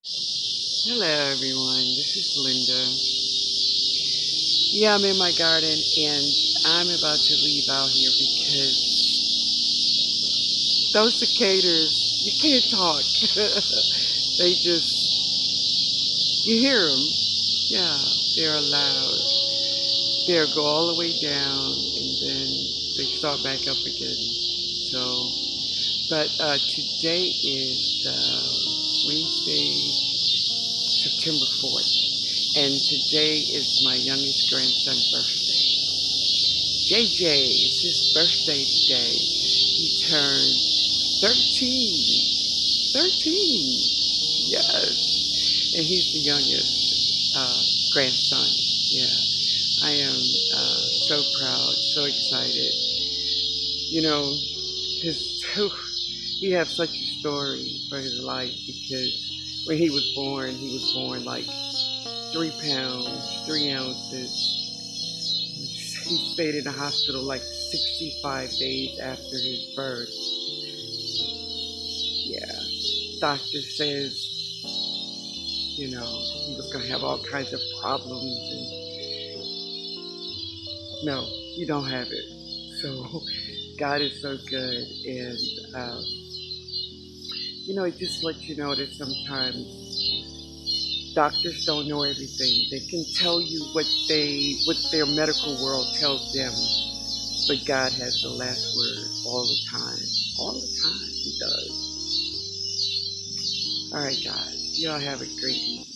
Hello everyone, this is Linda. Yeah, I'm in my garden and I'm about to leave out here because those cicadas, you can't talk. They just, you hear them. Yeah, they're loud. They'll go all the way down and then they start back up again. So, but today is Wednesday, September 4th. And today is my youngest grandson's birthday. JJ, it's his birthday today. He turned 13. 13. Yes. And he's the youngest grandson. Yeah. I am so proud, so excited. You know, his he has such a story for his life because when he was born like 3 pounds, 3 ounces. He stayed in the hospital like 65 days after his birth. Yeah. Doctor says, he was going to have all kinds of problems. And no, you don't have it. So God is so good. And, it just lets you know that sometimes doctors don't know everything. They can tell you what their medical world tells them, but God has the last word all the time. All the time, He does. All right, guys. Y'all have a great week.